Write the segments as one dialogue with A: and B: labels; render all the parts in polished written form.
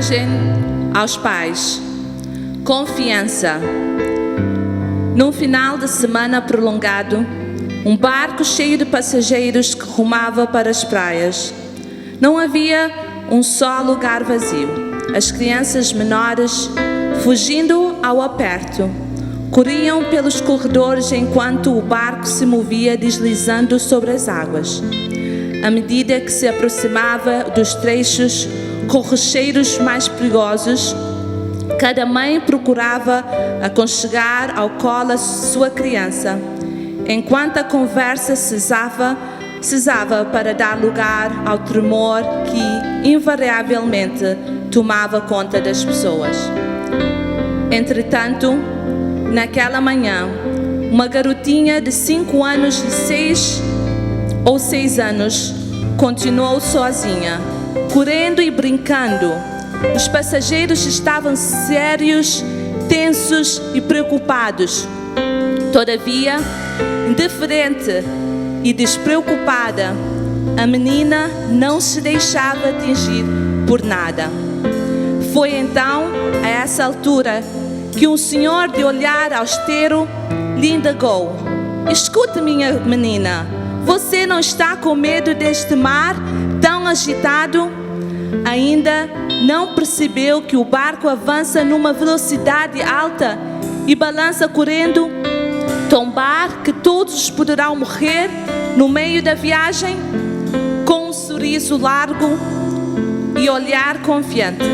A: mensagem aos pais: confiança. Num final de semana prolongado, um barco cheio de passageiros que rumava para as praias. Não havia um só lugar vazio. As crianças menores, fugindo ao aperto, corriam pelos corredores enquanto o barco se movia deslizando sobre as águas. À medida que se aproximava dos trechos correcheiros mais perigosos, cada mãe procurava aconchegar ao colo a sua criança, enquanto a conversa cessava para dar lugar ao tremor que invariavelmente tomava conta das pessoas. Entretanto, naquela manhã, uma garotinha de 5 anos e 6 anos continuou sozinha, correndo e brincando. Os passageiros estavam sérios, tensos e preocupados. Todavia, indiferente e despreocupada, a menina não se deixava atingir por nada. Foi então, a essa altura, que um senhor de olhar austero lhe indagou: escute, minha menina, você não está com medo deste mar tão agitado? Ainda não percebeu que o barco avança numa velocidade alta e balança correndo tombar, que todos poderão morrer no meio da viagem? Com um sorriso largo e olhar confiante,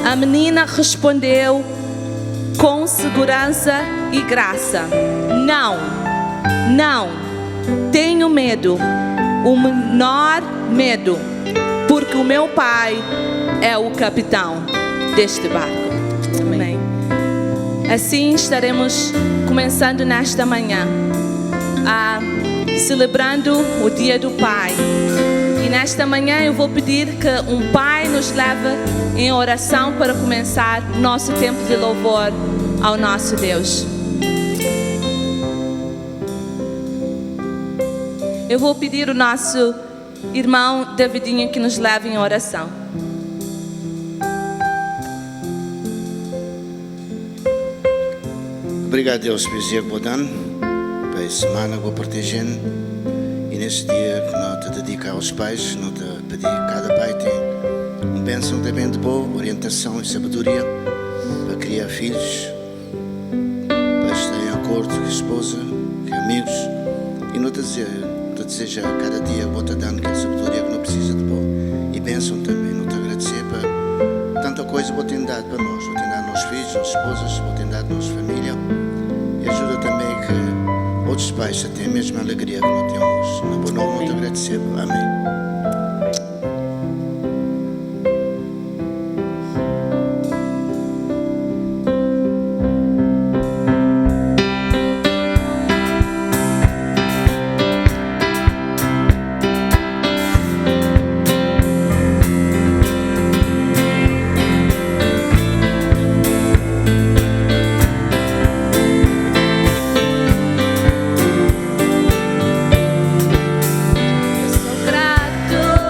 A: a menina respondeu com segurança e graça: não tenho medo, o menor medo, porque o meu pai é o capitão deste barco. Amém. Assim estaremos começando nesta manhã, celebrando o Dia do Pai. E nesta manhã eu vou pedir que um pai nos leve em oração para começar nosso tempo de louvor ao nosso Deus. Eu vou pedir o nosso irmão Davidinho que nos leve em oração.
B: Obrigado, Deus, por dizer que vou dar, para essa semana vou proteger. E nesse dia que não te dedica aos pais, não te pedir que cada pai tem um bênção também de boa orientação e sabedoria para criar filhos, para estar em acordo com a esposa, com amigos. E não te deseja cada dia vou te dando aquela sabedoria que não precisa de boa. E bênção também, não te agradecer para tanta coisa vou ter dado para nós. Vou ter dado aos filhos, às esposas, vou ter dado à nossa família. E ajuda também que outros pais tenham a mesma alegria que nós temos. No bom nome, muito agradecer. Amém.
A: Grato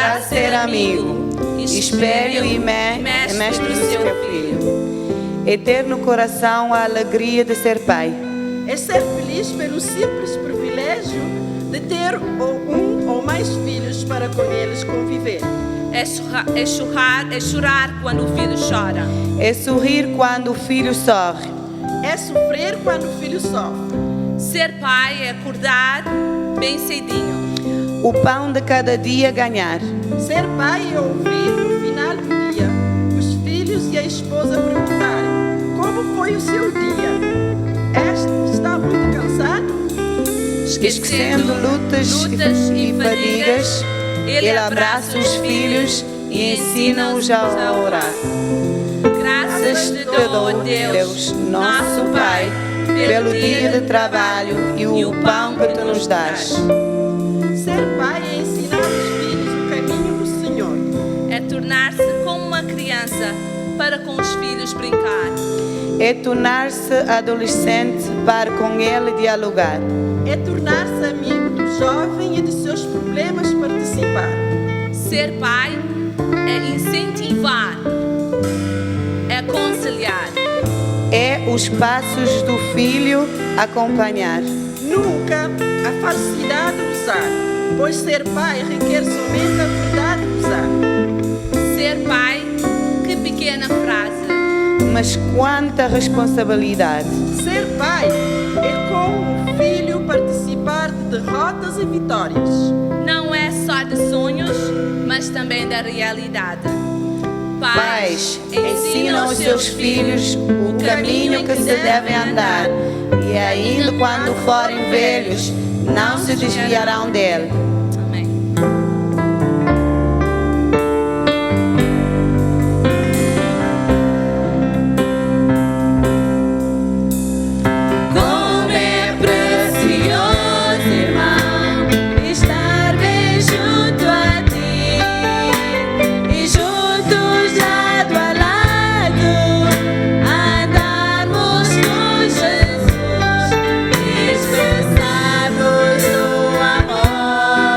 C: para ser amigo, espelho e mestre do seu filho. Eterno coração, a alegria de ser pai.
D: É ser feliz pelo simples privilégio de ter um ou mais filhos para com eles conviver.
A: É chorar quando o filho chora.
C: É sorrir quando o filho sorri.
D: É sofrer quando o filho sofre.
A: Ser pai é acordar bem cedinho.
C: O pão de cada dia ganhar.
D: Ser pai é ouvir no final do dia os filhos e a esposa perguntarem: como foi o seu dia? Está muito cansado?
C: Esquecendo lutas e fadigas, ele abraça os filhos e ensina-os a orar.
A: Graças te dou, Deus, nosso Pai,
C: pelo dia de trabalho e o pão que tu nos dás.
D: Ser pai é ensinar os filhos o caminho do Senhor.
A: É tornar-se como uma criança para com os filhos brincar.
C: É tornar-se adolescente para com ele dialogar.
D: É tornar-se amigo do jovem e de seus problemas participar.
A: Ser pai é incentivar, é aconselhar.
C: É os passos do filho acompanhar.
D: Nunca a falsidade usar, pois ser pai requer somente a verdade usar.
A: Ser pai, que pequena frase.
C: Mas quanta responsabilidade.
D: Ser pai é como o filho participar de derrotas e vitórias.
A: Não é só de sonhos, mas também da realidade.
C: Pais ensinam aos seus filhos o caminho que se devem andar, e ainda quando forem velhos, não se desviarão dele.
A: Amém.
C: Como é precioso, irmão, estar bem junto a ti e juntos lado a lado, andarmos com Jesus, expressarmos o amor.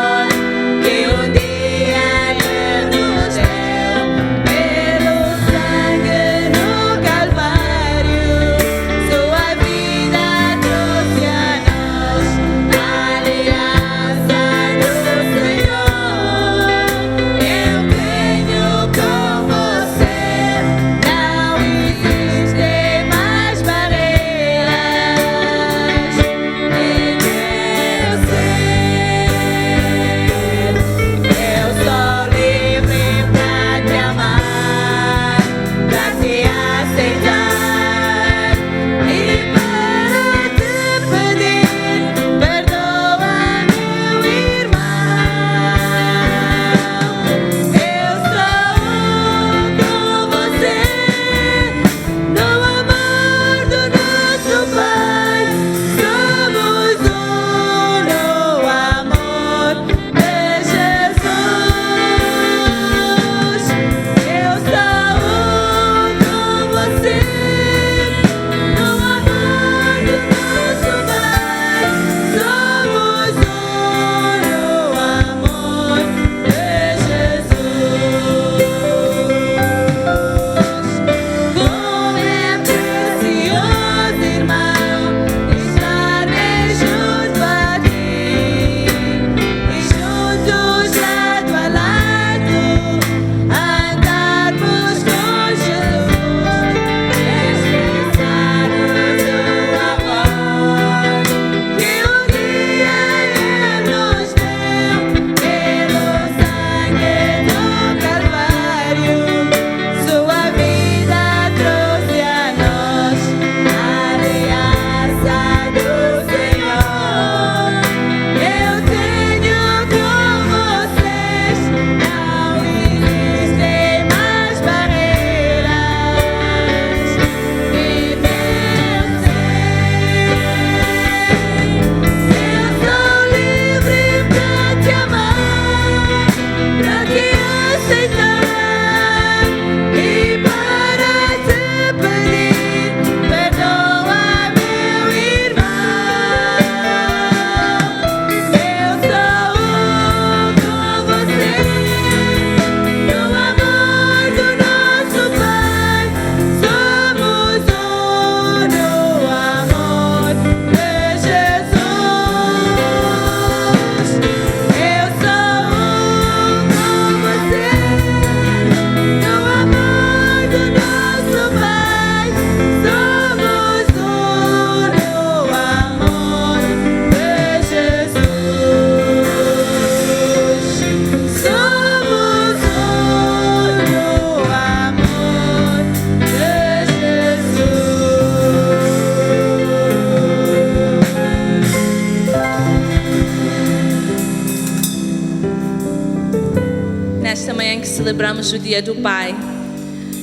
A: celebramos o Dia do Pai.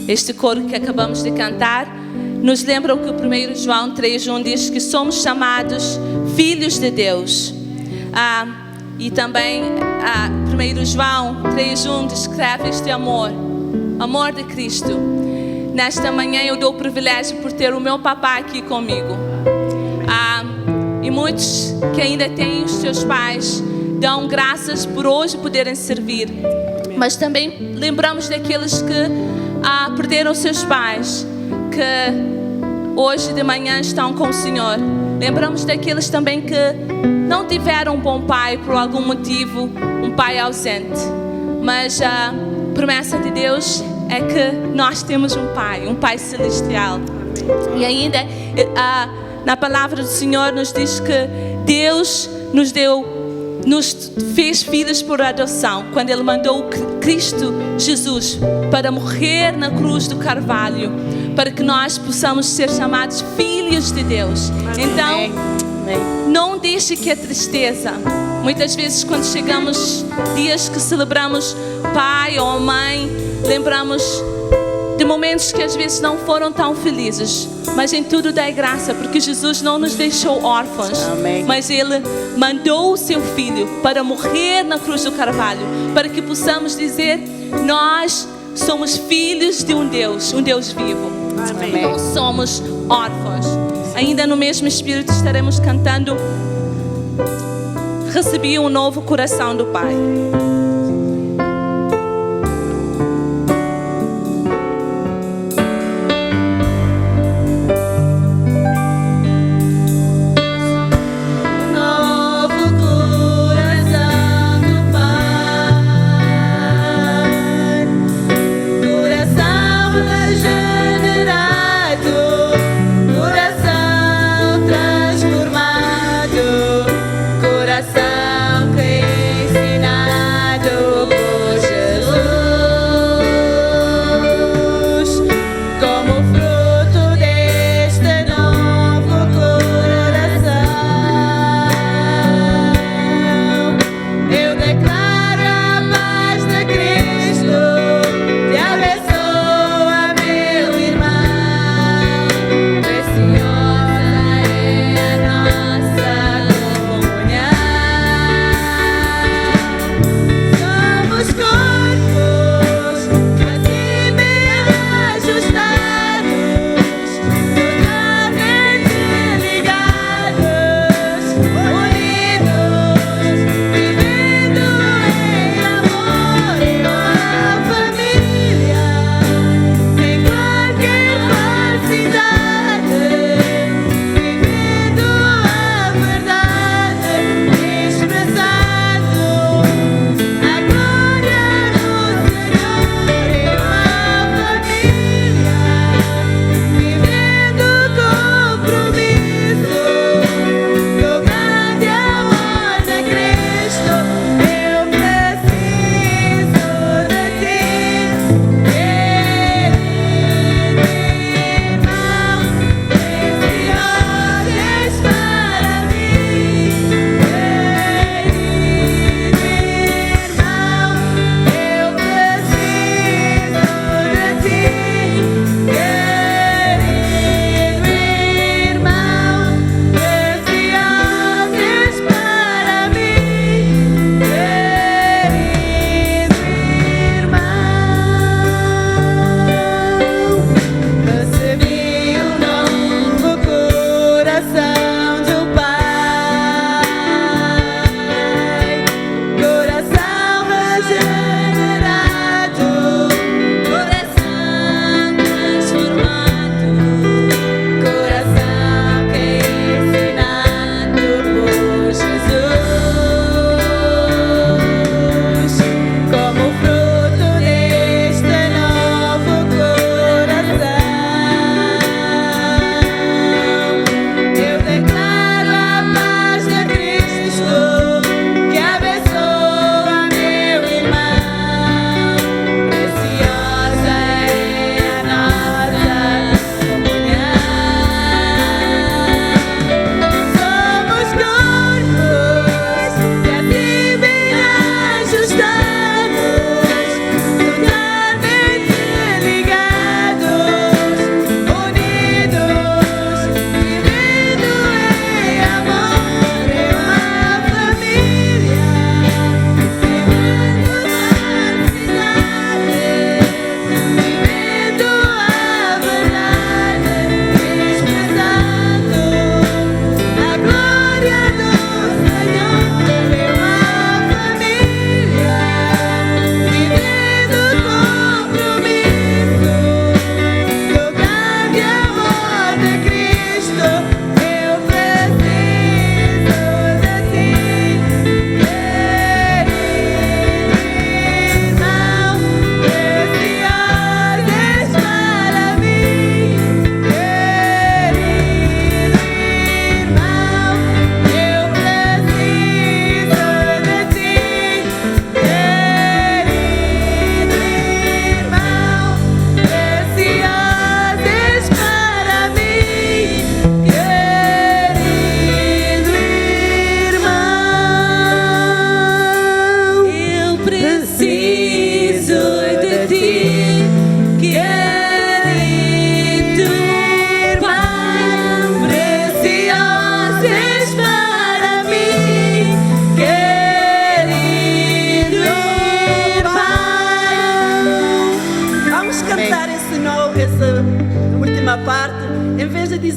A: Este coro que acabamos de cantar nos lembra o que o 1 João 3:1 diz, que somos chamados filhos de Deus. E também 1 João 3:1 descreve este amor de Cristo. Nesta manhã eu dou o privilégio por ter o meu papá aqui comigo. E muitos que ainda têm os seus pais dão graças por hoje poderem servir. Mas também lembramos daqueles que perderam seus pais, que hoje de manhã estão com o Senhor. Lembramos daqueles também que não tiveram um bom pai por algum motivo, um pai ausente. Mas a promessa de Deus é que nós temos um pai celestial. E ainda na palavra do Senhor nos diz que Deus nos fez filhos por adoção, quando Ele mandou o Cristo Jesus para morrer na cruz do Carvalho, para que nós possamos ser chamados filhos de Deus. Então, não deixe que a tristeza, muitas vezes quando chegamos dias que celebramos pai ou mãe, lembramos de momentos que às vezes não foram tão felizes, mas em tudo dai graça, porque Jesus não nos deixou órfãos.
C: Amém.
A: Mas Ele mandou o seu Filho para morrer na cruz do Carvalho, para que possamos dizer, nós somos filhos de um Deus vivo.
C: Amém.
A: Não somos órfãos. Ainda no mesmo espírito estaremos cantando Recebi um novo coração do Pai.
C: Coração que ensina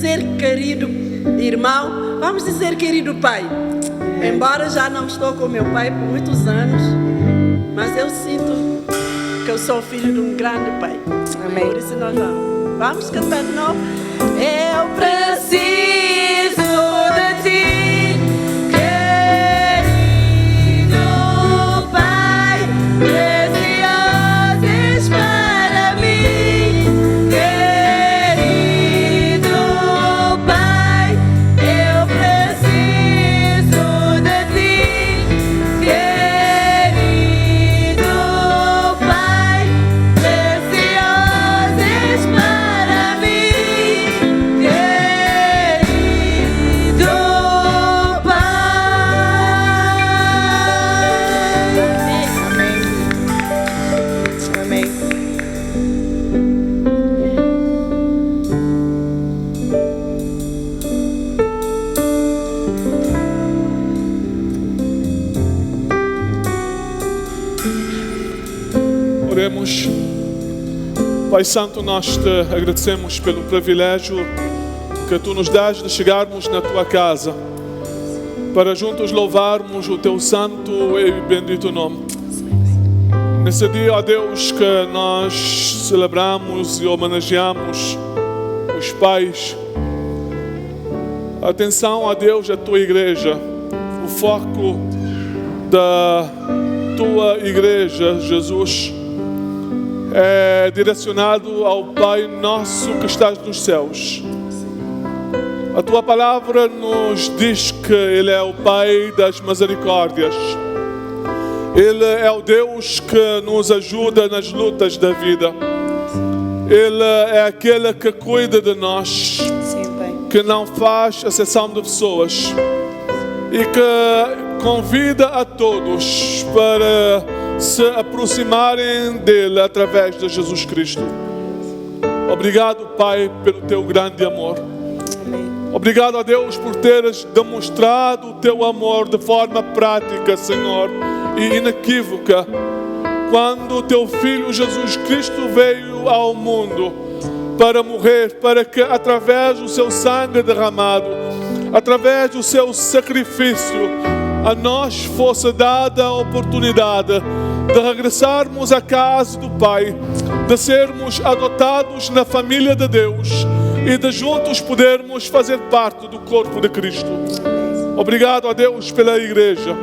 D: dizer querido irmão, vamos dizer querido pai. Embora já não estou com meu pai por muitos anos, mas eu sinto que eu sou filho de um grande pai.
C: Amém.
D: Por isso nós vamos cantar de novo. Eu preciso de ti, querido pai, preciosos para mim, querido pai, eu preciso de ti, querido pai, preciosos para mim, querido pai.
C: Amém.
E: Oremos. Pai Santo, nós te agradecemos pelo privilégio que tu nos dás de chegarmos na tua casa para juntos louvarmos o teu santo e bendito nome. Nesse dia, ó Deus, que nós celebramos e homenageamos os pais. Atenção, ó Deus, a tua igreja, o foco da tua igreja, Jesus, é direcionado ao Pai nosso que estás nos céus. A tua palavra nos diz que Ele é o Pai das misericórdias. Ele é o Deus que nos ajuda nas lutas da vida. Ele é aquele que cuida de nós,
C: Sim, Pai.
E: que não faz exceção de pessoas e que convida a todos para se aproximarem dele através de Jesus Cristo. Obrigado, Pai, pelo teu grande amor.
C: Amém.
E: Obrigado a Deus por teres demonstrado o teu amor de forma prática, Senhor, e inequívoca, quando o teu Filho Jesus Cristo veio ao mundo para morrer, para que através do seu sangue derramado, através do seu sacrifício, a nós fosse dada a oportunidade de regressarmos à casa do Pai, de sermos adotados na família de Deus e de juntos podermos fazer parte do corpo de Cristo. Obrigado a Deus pela igreja.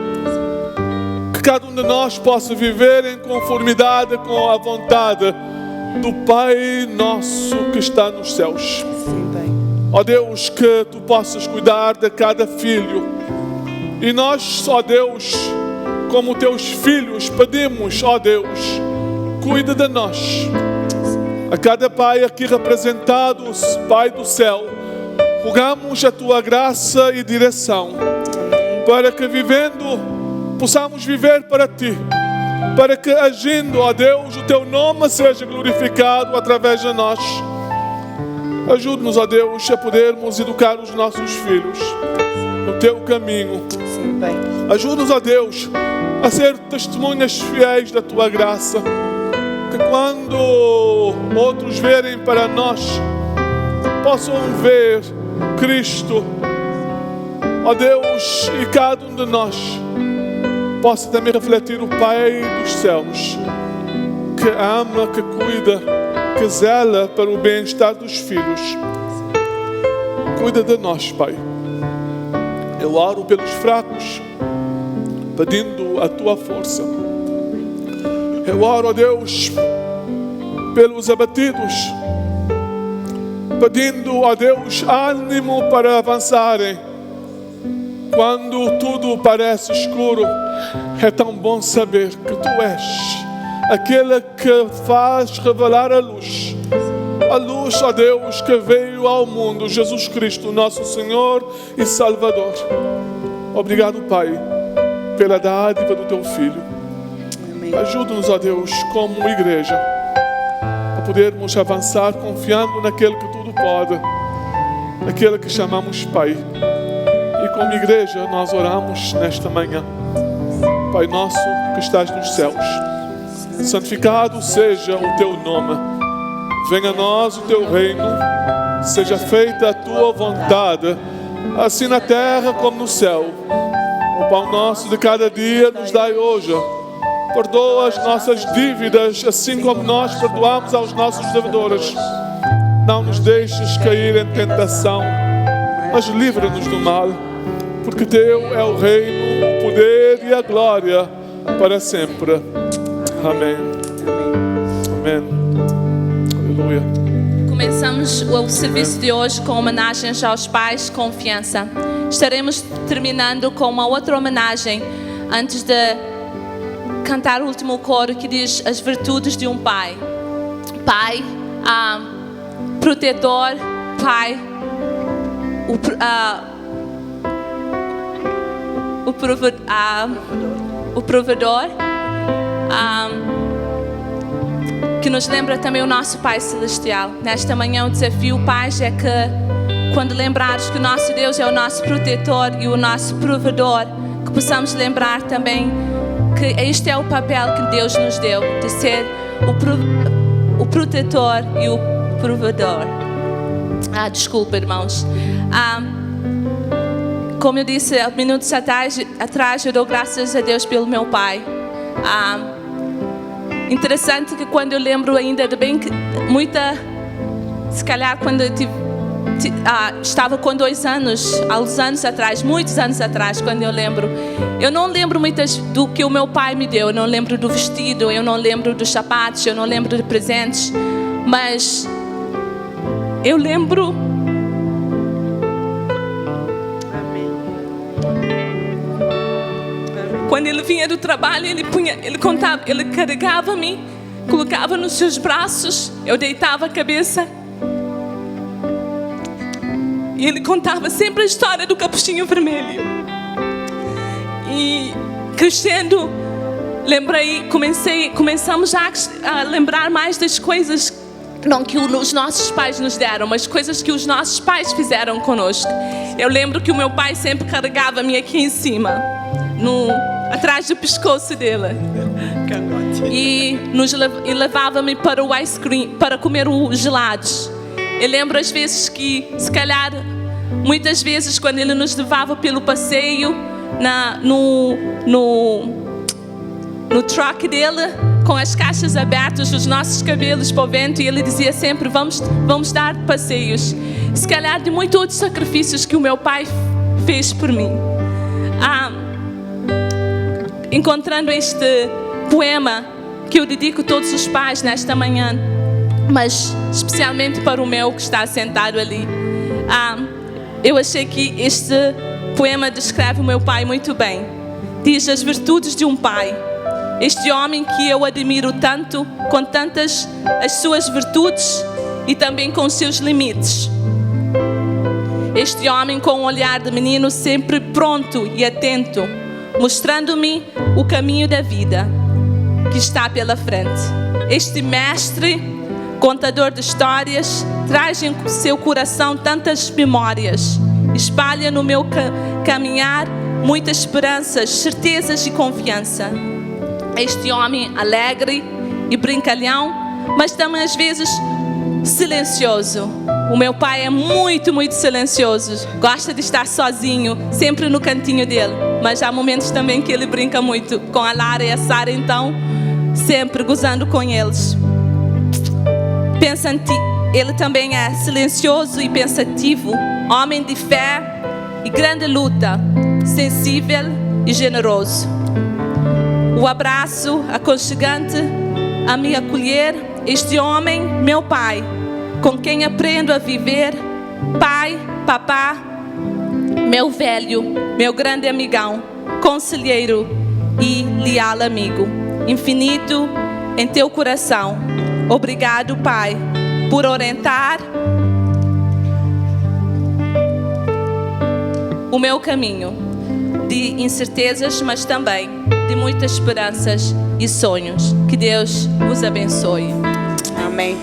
E: Que cada um de nós possa viver em conformidade com a vontade do Pai nosso que está nos céus.
C: Sim, Pai.
E: Ó Deus, que tu possas cuidar de cada filho. E nós, ó Deus, como teus filhos, pedimos, ó Deus, cuida de nós. A cada pai aqui representado, Pai do céu, rogamos a tua graça e direção, para que possamos viver para ti, para que agindo, ó Deus, o teu nome seja glorificado através de nós. Ajude-nos, ó Deus, a podermos educar os nossos filhos no teu caminho.
C: Sim, Pai.
E: Ajuda-nos, ó Deus, a ser testemunhas fiéis da tua graça, que quando outros verem para nós, possam ver Cristo, ó Deus, e cada um de nós possa também refletir o Pai dos céus, que ama, que cuida, que zela para o bem-estar dos filhos. Cuida de nós, Pai. Eu oro pelos fracos, pedindo a tua força. Eu oro, ó Deus, pelos abatidos, pedindo a Deus ânimo para avançarem. Quando tudo parece escuro, é tão bom saber que tu és aquele que faz revelar a luz. A luz, ó Deus, que veio ao mundo, Jesus Cristo, nosso Senhor e Salvador. Obrigado, Pai, pela dádiva do teu Filho.
C: Amém.
E: Ajuda-nos, ó Deus, como igreja, a podermos avançar confiando naquele que tudo pode, naquele que chamamos Pai. E como igreja nós oramos nesta manhã. Pai nosso que estás nos céus, santificado seja o teu nome. Venha a nós o teu reino, seja feita a tua vontade, assim na terra como no céu. O pão nosso de cada dia nos dai hoje. Perdoa as nossas dívidas, assim como nós perdoamos aos nossos devedores. Não nos deixes cair em tentação, mas livra-nos do mal, porque teu é o reino, o poder e a glória para sempre. Amém. Amém. Aleluia.
A: Começamos o serviço de hoje com homenagens aos pais, confiança. Estaremos terminando com uma outra homenagem antes de cantar o último coro que diz as virtudes de um pai. Pai, protetor, pai, o provedor, que nos lembra também o nosso Pai Celestial. Nesta manhã o desafio, pais, é que quando lembrares que o nosso Deus é o nosso protetor e o nosso provedor, que possamos lembrar também que este é o papel que Deus nos deu, de ser o protetor e o provedor. Desculpa, irmãos. Como eu disse há minutos atrás, eu dou graças a Deus pelo meu pai. Interessante que quando eu lembro ainda de bem que se calhar quando eu estava com 2 anos, há uns anos atrás, muitos anos atrás, quando eu não lembro muitas do que o meu pai me deu. Eu não lembro do vestido, eu não lembro dos sapatos, eu não lembro de presentes, mas eu lembro. Quando ele vinha do trabalho, ele carregava-me, colocava nos seus braços, eu deitava a cabeça e ele contava sempre a história do capuchinho vermelho. E crescendo, começamos a lembrar mais das coisas, não que os nossos pais nos deram, mas coisas que os nossos pais fizeram conosco. Eu lembro que o meu pai sempre carregava-me aqui em cima, atrás do pescoço dele, e levava-me para o ice cream, para comer os gelados. Eu lembro às vezes que, se calhar, muitas vezes quando ele nos levava pelo passeio no truck dele, com as caixas abertas, os nossos cabelos para o vento, e ele dizia sempre: vamos dar passeios. Se calhar de muitos outros sacrifícios que o meu pai fez por mim. Encontrando este poema que eu dedico a todos os pais nesta manhã, mas especialmente para o meu que está sentado ali. Eu achei que este poema descreve o meu pai muito bem. Diz as virtudes de um pai. Este homem que eu admiro tanto, com tantas as suas virtudes e também com os seus limites. Este homem com um olhar de menino sempre pronto e atento, mostrando-me o caminho da vida que está pela frente. Este mestre, contador de histórias, traz em seu coração tantas memórias, espalha no meu caminhar muitas esperanças, certezas e confiança. Este homem alegre e brincalhão, mas também às vezes silencioso. O meu pai é muito, muito silencioso. Gosta de estar sozinho, sempre no cantinho dele. Mas há momentos também que ele brinca muito com a Lara e a Sara, então sempre gozando com eles. Ele também é silencioso e pensativo, homem de fé e grande luta, sensível e generoso. O abraço aconchegante a me acolher, este homem, meu pai, com quem aprendo a viver, pai, papá, meu velho, meu grande amigão, conselheiro e leal amigo, infinito em teu coração. Obrigado, Pai, por orientar o meu caminho de incertezas, mas também de muitas esperanças e sonhos. Que Deus vos abençoe.
C: Amém.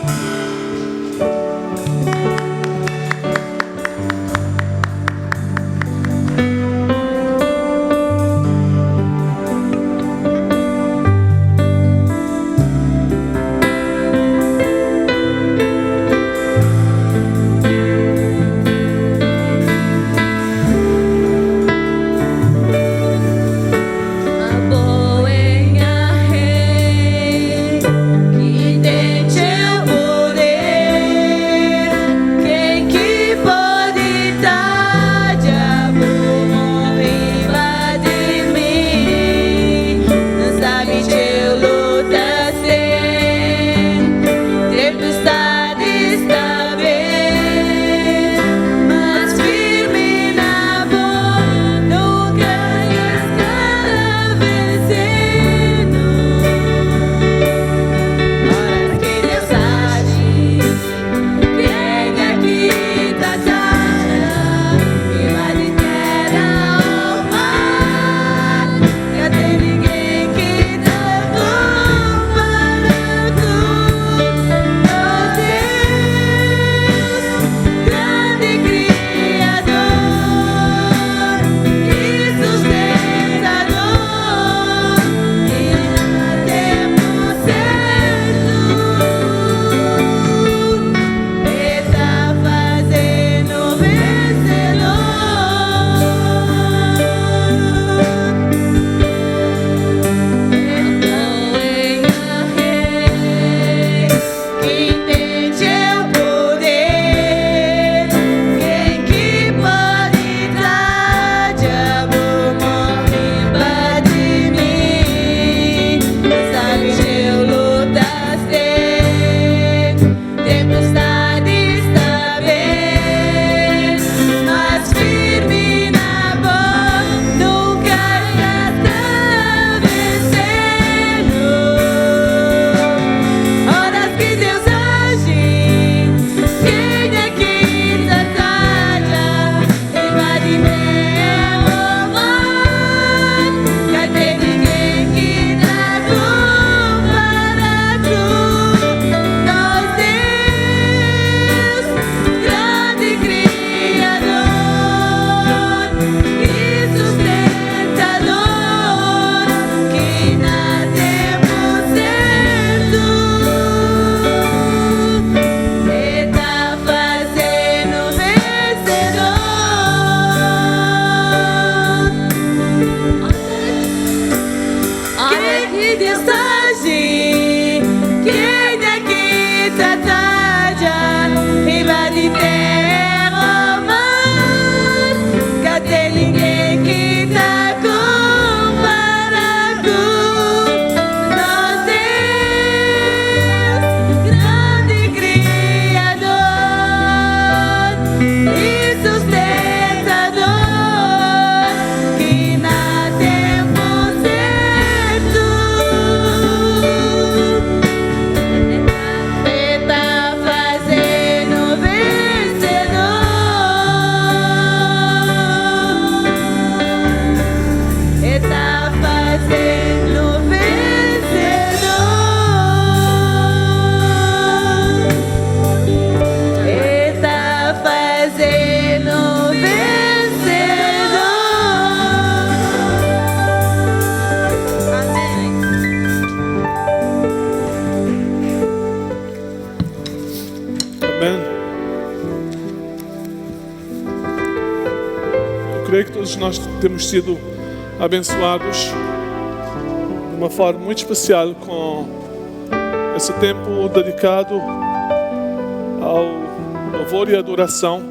E: vezes nós temos sido abençoados de uma forma muito especial com esse tempo dedicado ao louvor e adoração.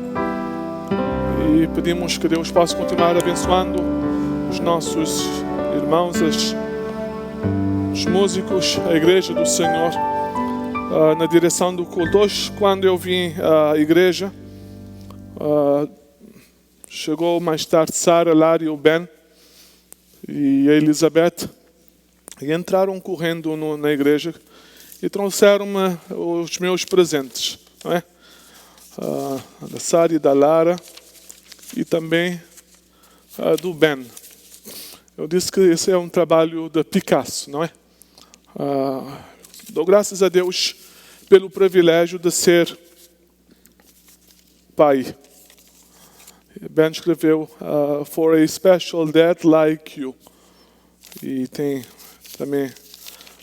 E: E pedimos que Deus possa continuar abençoando os nossos irmãos, os músicos, a igreja do Senhor, na direção do culto. Hoje, quando eu vim à igreja, chegou mais tarde Sara, Lari e o Ben e a Elizabeth, e entraram correndo na igreja e trouxeram-me os meus presentes, não é? Da Sara e da Lara e também do Ben. Eu disse que esse é um trabalho de Picasso, não é? Dou graças a Deus pelo privilégio de ser pai. Ben escreveu For a special dad like you. E tem também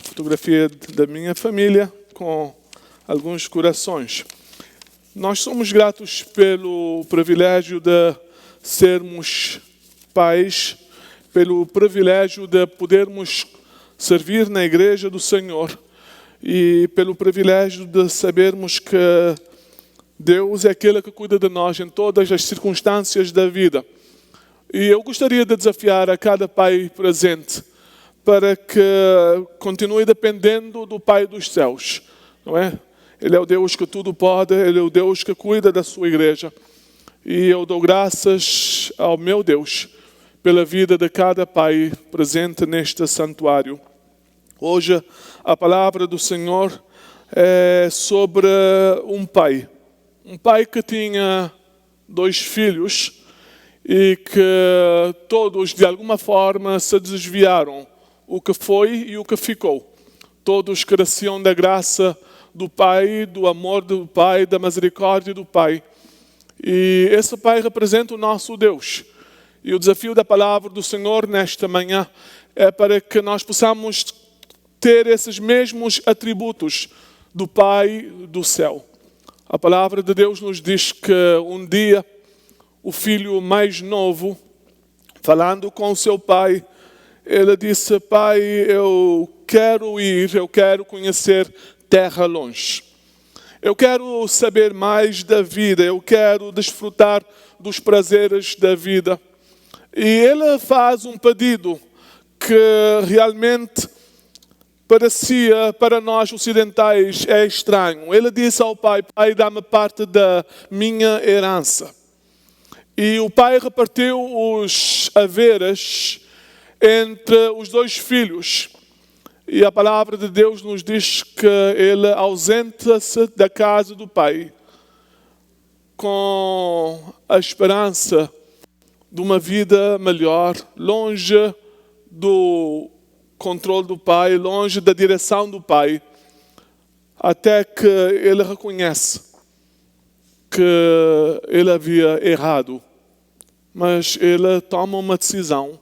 E: fotografia da minha família com alguns corações. Nós somos gratos pelo privilégio de sermos pais, pelo privilégio de podermos servir na igreja do Senhor e pelo privilégio de sabermos que Deus é aquele que cuida de nós em todas as circunstâncias da vida. E eu gostaria de desafiar a cada pai presente para que continue dependendo do Pai dos céus, não é? Ele é o Deus que tudo pode, Ele é o Deus que cuida da sua igreja. E eu dou graças ao meu Deus pela vida de cada pai presente neste santuário. Hoje a palavra do Senhor é sobre um pai que tinha 2 filhos e que todos de alguma forma se desviaram, o que foi e o que ficou. Todos careciam da graça do Pai, do amor do Pai, da misericórdia do Pai. E esse Pai representa o nosso Deus. E o desafio da palavra do Senhor nesta manhã é para que nós possamos ter esses mesmos atributos do Pai do céu. A palavra de Deus nos diz que um dia o filho mais novo, falando com o seu pai, ele disse: Pai, eu quero conhecer terra longe. Eu quero saber mais da vida, eu quero desfrutar dos prazeres da vida. E ele faz um pedido que realmente parecia para nós ocidentais é estranho. Ele disse ao pai: Pai, dá-me parte da minha herança. E o pai repartiu os haveres entre os 2 filhos. E a palavra de Deus nos diz que ele ausenta-se da casa do pai com a esperança de uma vida melhor, longe do controle do pai, longe da direção do pai, até que ele reconhece que ele havia errado. Mas ele toma uma decisão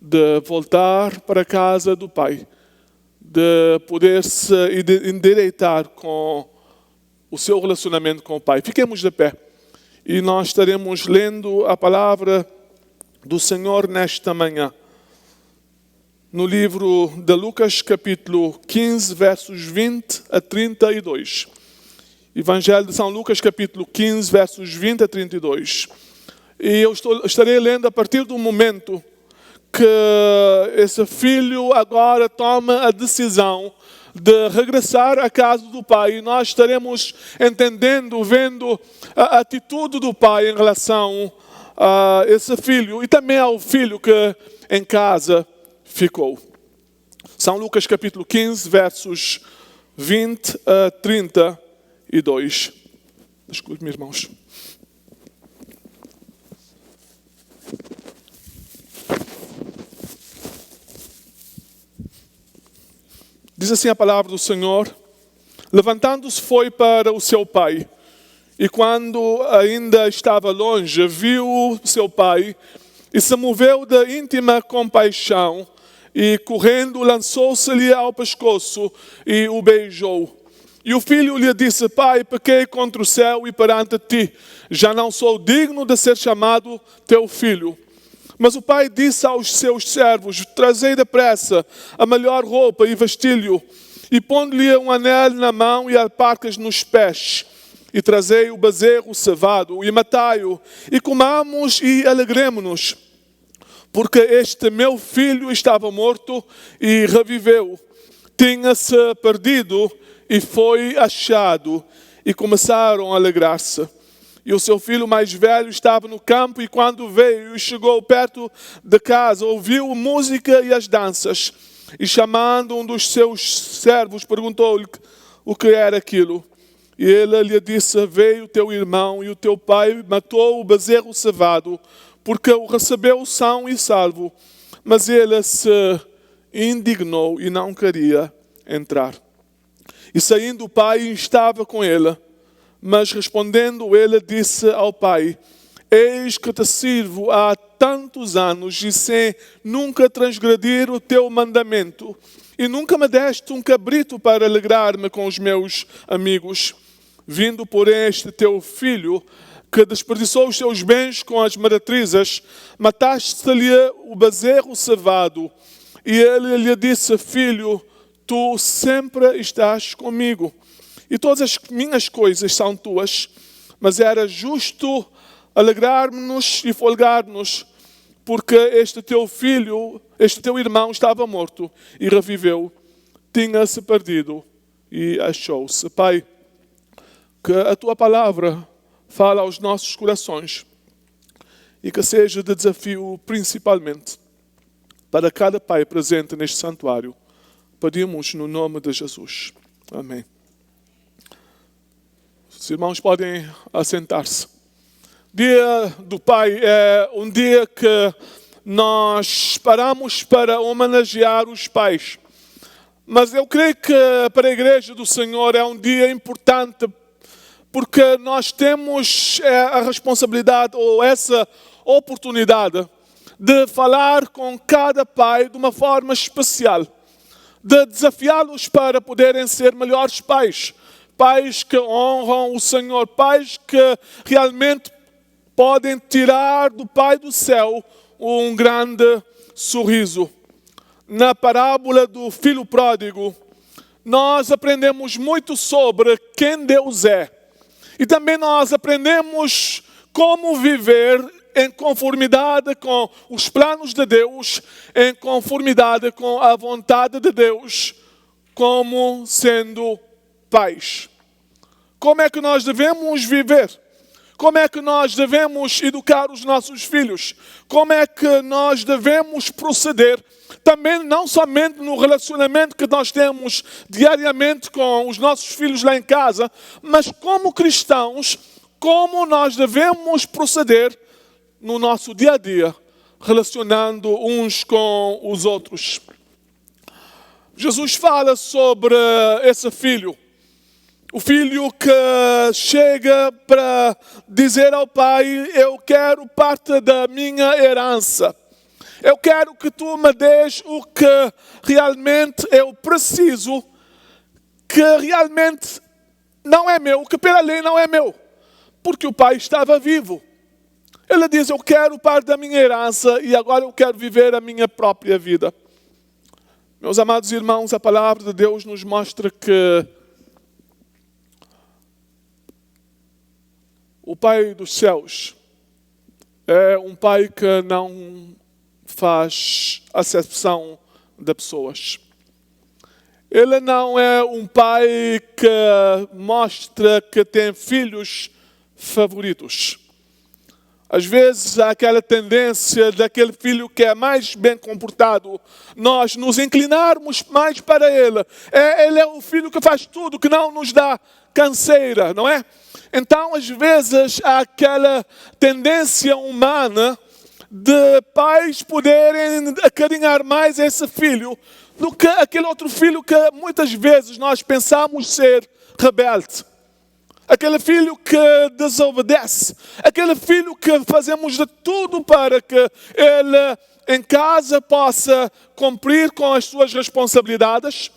E: de voltar para a casa do pai, de poder se endireitar com o seu relacionamento com o pai. Fiquemos de pé e nós estaremos lendo a palavra do Senhor nesta manhã. No livro de Lucas, capítulo 15, versos 20 a 32. Evangelho de São Lucas, capítulo 15, versos 20 a 32. E eu estarei lendo a partir do momento que esse filho agora toma a decisão de regressar à casa do pai. E nós estaremos entendendo, vendo a atitude do pai em relação a esse filho e também ao filho que em casa ficou. São Lucas capítulo 15, versos 20 a 32. Desculpe, irmãos. Diz assim a palavra do Senhor: levantando-se foi para o seu pai, e quando ainda estava longe, viu seu pai e se moveu de íntima compaixão, e correndo lançou-se-lhe ao pescoço e o beijou. E o filho lhe disse: Pai, pequei contra o céu e perante ti, já não sou digno de ser chamado teu filho. Mas o pai disse aos seus servos: trazei depressa a melhor roupa e vestilho, e pondo-lhe um anel na mão e alparcas nos pés. E trazei o bezerro cevado, e matai-o, e comamos e alegremo-nos. Porque este meu filho estava morto e reviveu. Tinha-se perdido e foi achado. E começaram a alegrar-se. E o seu filho mais velho estava no campo, e quando veio e chegou perto de casa, ouviu música e as danças. E chamando um dos seus servos, perguntou-lhe o que era aquilo. E ele lhe disse: veio teu irmão e o teu pai matou o bezerro cevado, porque o recebeu são e salvo. Mas ele se indignou e não queria entrar. E saindo o pai estava com ele. Mas respondendo ele disse ao pai: eis que te sirvo há tantos anos e sem nunca transgredir o teu mandamento. E nunca me deste um cabrito para alegrar-me com os meus amigos. Vindo, porém, este teu filho, que desperdiçou os seus bens com as meretrizes, mataste-lhe o bezerro cevado. E ele lhe disse: filho, tu sempre estás comigo, e todas as minhas coisas são tuas. Mas era justo alegrar-nos e folgar-nos, porque este teu filho, este teu irmão estava morto e reviveu, tinha-se perdido e achou-se. Pai, que a tua palavra fala aos nossos corações e que seja de desafio principalmente para cada pai presente neste santuário. Pedimos no nome de Jesus. Amém. Os irmãos podem assentar-se. Dia do Pai é um dia que nós paramos para homenagear os pais. Mas eu creio que para a Igreja do Senhor é um dia importante, porque nós temos a responsabilidade ou essa oportunidade de falar com cada pai de uma forma especial, de desafiá-los para poderem ser melhores pais, pais que honram o Senhor, pais que realmente podem tirar do Pai do céu um grande sorriso. Na parábola do filho pródigo, nós aprendemos muito sobre quem Deus é. E também nós aprendemos como viver em conformidade com os planos de Deus, em conformidade com a vontade de Deus, como sendo pais. Como é que nós devemos viver? Como é que nós devemos educar os nossos filhos? Como é que nós devemos proceder? Também não somente no relacionamento que nós temos diariamente com os nossos filhos lá em casa, mas como cristãos, como nós devemos proceder no nosso dia a dia, relacionando uns com os outros. Jesus fala sobre esse filho. O filho que chega para dizer ao pai: eu quero parte da minha herança. Eu quero que tu me des o que realmente eu preciso, que realmente não é meu, que pela lei não é meu, porque o pai estava vivo. Ele diz: eu quero parte da minha herança e agora eu quero viver a minha própria vida. Meus amados irmãos, a palavra de Deus nos mostra que o Pai dos céus é um Pai que não faz acepção de pessoas. Ele não é um pai que mostra que tem filhos favoritos. Às vezes há aquela tendência daquele filho que é mais bem comportado, nós nos inclinarmos mais para ele. Ele é o filho que faz tudo, que não nos dá canseira, não é? Então, às vezes, há aquela tendência humana de pais poderem acarinhar mais esse filho do que aquele outro filho que muitas vezes nós pensamos ser rebelde. Aquele filho que desobedece. Aquele filho que fazemos de tudo para que ele em casa possa cumprir com as suas responsabilidades,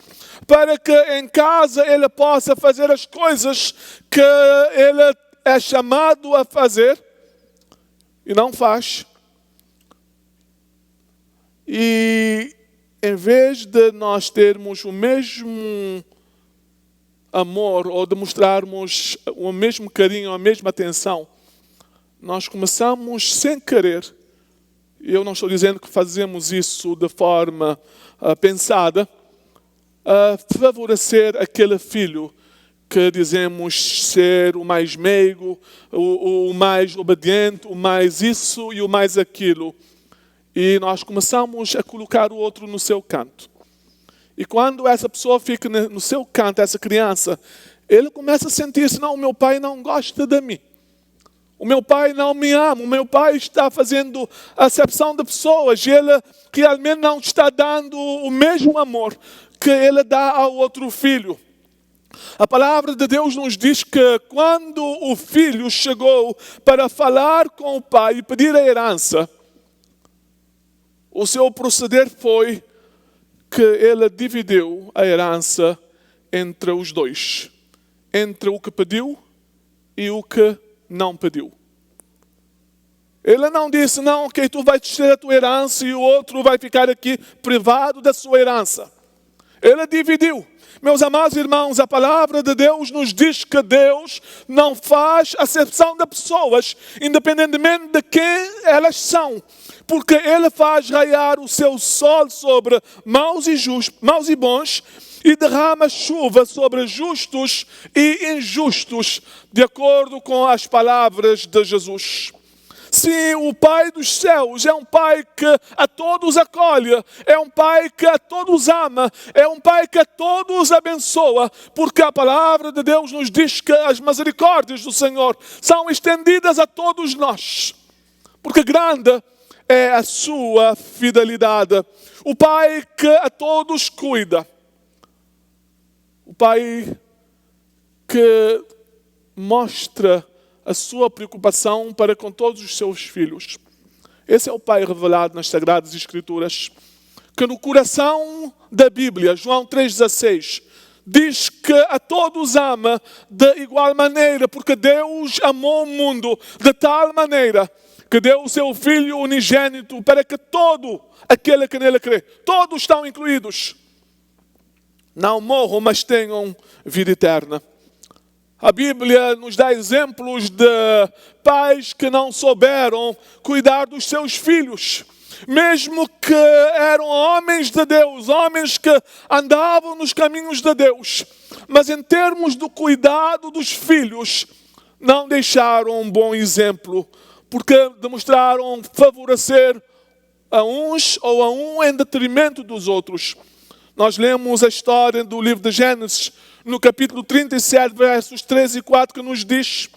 E: para que em casa ele possa fazer as coisas que ele é chamado a fazer e não faz. E em vez de nós termos o mesmo amor ou demonstrarmos o mesmo carinho, a mesma atenção, nós começamos sem querer. Eu não estou dizendo que fazemos isso de forma pensada, a favorecer aquele filho que dizemos ser o mais meigo, o mais obediente, o mais isso e o mais aquilo. E nós começamos a colocar o outro no seu canto. E quando essa pessoa fica no seu canto, essa criança, ele começa a sentir-se, não, o meu pai não gosta de mim. O meu pai não me ama, o meu pai está fazendo acepção de pessoas e ele realmente não está dando o mesmo amor que ele dá ao outro filho. A palavra de Deus nos diz que quando o filho chegou para falar com o pai e pedir a herança, o seu proceder foi que ele dividiu a herança entre os dois. Entre o que pediu e o que não pediu. Ele não disse, não, ok, tu vais ter a tua herança e o outro vai ficar aqui privado da sua herança. Ele dividiu. Meus amados irmãos, a palavra de Deus nos diz que Deus não faz acepção de pessoas, independentemente de quem elas são. Porque Ele faz raiar o seu sol sobre maus e bons e derrama chuva sobre justos e injustos, de acordo com as palavras de Jesus. Sim, o Pai dos céus é um Pai que a todos acolhe, é um Pai que a todos ama, é um Pai que a todos abençoa, porque a palavra de Deus nos diz que as misericórdias do Senhor são estendidas a todos nós, porque grande é a sua fidelidade. O Pai que a todos cuida, o Pai que mostra a sua preocupação para com todos os seus filhos. Esse é o Pai revelado nas Sagradas Escrituras, que no coração da Bíblia, João 3,16, diz que a todos ama de igual maneira, porque Deus amou o mundo de tal maneira que deu o seu Filho unigênito para que todo aquele que nele crê, todos estão incluídos, não morram, mas tenham vida eterna. A Bíblia nos dá exemplos de pais que não souberam cuidar dos seus filhos. Mesmo que eram homens de Deus, homens que andavam nos caminhos de Deus. Mas em termos do cuidado dos filhos, não deixaram um bom exemplo. Porque demonstraram favorecer a uns ou a um em detrimento dos outros. Nós lemos a história do livro de Gênesis, no capítulo 37, versos 3 e 4, que nos diz: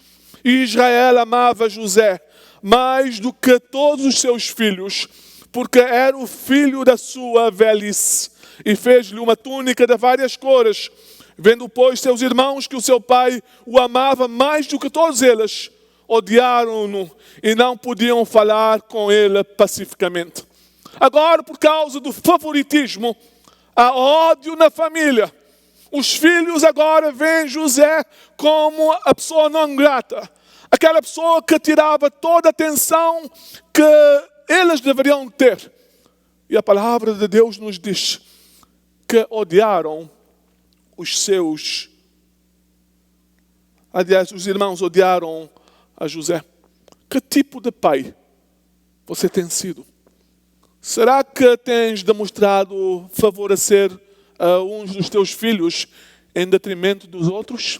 E: Israel amava José mais do que todos os seus filhos, porque era o filho da sua velhice, e fez-lhe uma túnica de várias cores. Vendo, pois, seus irmãos que o seu pai o amava mais do que todos eles, odiaram-no e não podiam falar com ele pacificamente. Agora, por causa do favoritismo, há ódio na família. Os filhos agora veem José como a pessoa não grata. Aquela pessoa que tirava toda a atenção que eles deveriam ter. E a palavra de Deus nos diz que odiaram os seus. Aliás, os irmãos odiaram a José. Que tipo de pai você tem sido? Será que tens demonstrado favorecer a uns dos teus filhos em detrimento dos outros?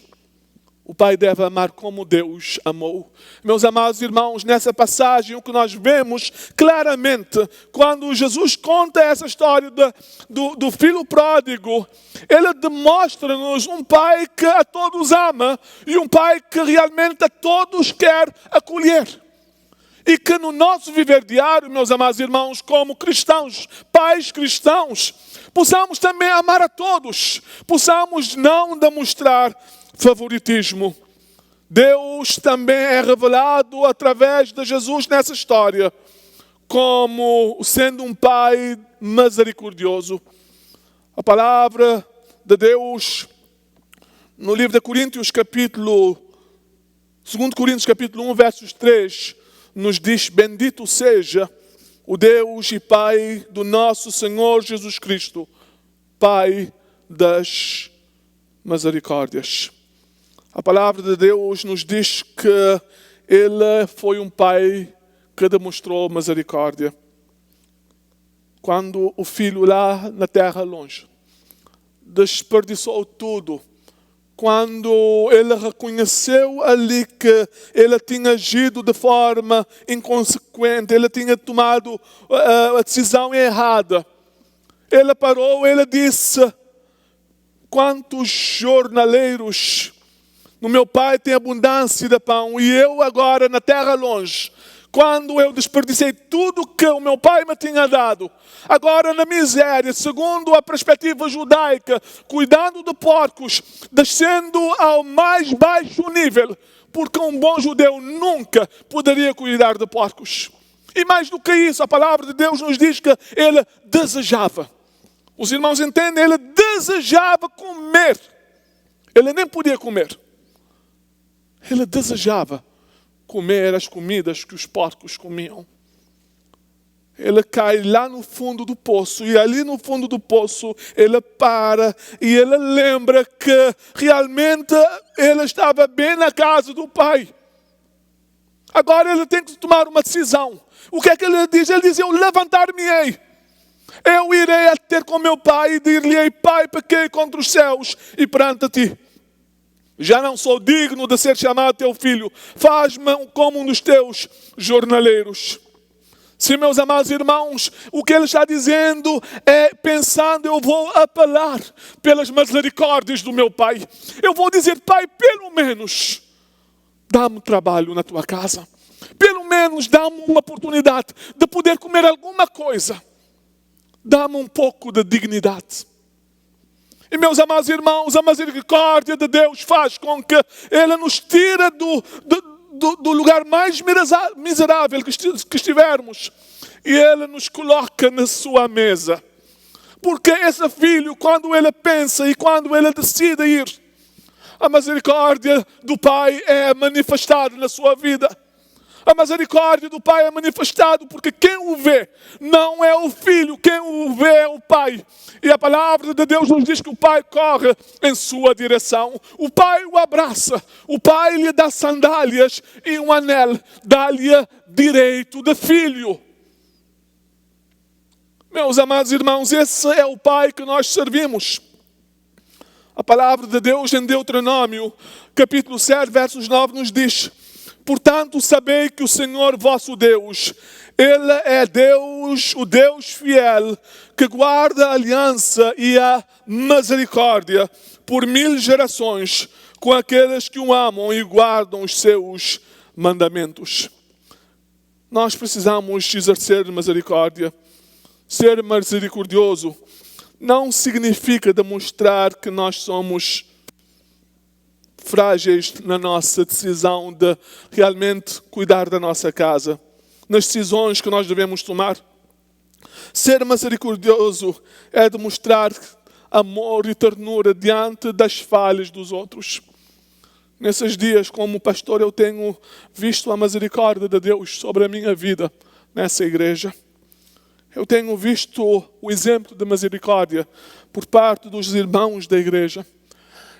E: O pai deve amar como Deus amou. Meus amados irmãos, nessa passagem o que nós vemos claramente, quando Jesus conta essa história do filho pródigo, ele demonstra-nos um pai que a todos ama e um pai que realmente a todos quer acolher. E que no nosso viver diário, meus amados irmãos, como cristãos, pais cristãos, possamos também amar a todos, possamos não demonstrar favoritismo. Deus também é revelado através de Jesus nessa história, como sendo um pai misericordioso. A palavra de Deus, no livro de Coríntios, 2 Coríntios capítulo 1, versos 3, nos diz: bendito seja o Deus e Pai do nosso Senhor Jesus Cristo, Pai das misericórdias. A palavra de Deus nos diz que Ele foi um Pai que demonstrou misericórdia. Quando o filho lá na terra longe desperdiçou tudo, quando ele reconheceu ali que ele tinha agido de forma inconsequente, ele tinha tomado a decisão errada, ele parou, ele disse: quantos jornaleiros no meu pai tem abundância de pão, e eu agora na terra longe, quando eu desperdicei tudo que o meu pai me tinha dado, agora na miséria, segundo a perspectiva judaica, cuidando de porcos, descendo ao mais baixo nível, porque um bom judeu nunca poderia cuidar de porcos. E mais do que isso, a palavra de Deus nos diz que ele desejava. Os irmãos entendem? Ele desejava comer. Ele nem podia comer. Ele desejava comer as comidas que os porcos comiam. Ele cai lá no fundo do poço, e ali no fundo do poço ele para e ele lembra que realmente ele estava bem na casa do pai. Agora ele tem que tomar uma decisão. O que é que ele diz? Ele diz: eu levantar-me-ei, eu irei ter com meu pai e dir-lhe-ei: pai, pequei contra os céus e perante ti. Já não sou digno de ser chamado teu filho. Faz-me como um dos teus jornaleiros. Sim, meus amados irmãos, o que ele está dizendo é, pensando: eu vou apelar pelas misericórdias do meu pai. Eu vou dizer: pai, pelo menos dá-me trabalho na tua casa. Pelo menos dá-me uma oportunidade de poder comer alguma coisa. Dá-me um pouco de dignidade. E meus amados irmãos, a misericórdia de Deus faz com que Ele nos tire do lugar mais miserável que estivermos, e Ele nos coloca na sua mesa. Porque esse filho, quando ele pensa e quando ele decide ir, a misericórdia do Pai é manifestada na sua vida. A misericórdia do Pai é manifestada porque quem o vê não é o filho, quem o vê é o Pai. E a palavra de Deus nos diz que o Pai corre em sua direção. O Pai o abraça, o Pai lhe dá sandálias e um anel, dá-lhe direito de filho. Meus amados irmãos, esse é o Pai que nós servimos. A palavra de Deus em Deuteronômio, capítulo 7, versos 9, nos diz: portanto, sabei que o Senhor vosso Deus, Ele é Deus, o Deus fiel, que guarda a aliança e a misericórdia por 1000 gerações com aqueles que o amam e guardam os seus mandamentos. Nós precisamos exercer misericórdia. Ser misericordioso não significa demonstrar que nós somos frágeis na nossa decisão de realmente cuidar da nossa casa, nas decisões que nós devemos tomar. Ser misericordioso é demonstrar amor e ternura diante das falhas dos outros. Nesses dias, como pastor, eu tenho visto a misericórdia de Deus sobre a minha vida nessa igreja. Eu tenho visto o exemplo de misericórdia por parte dos irmãos da igreja.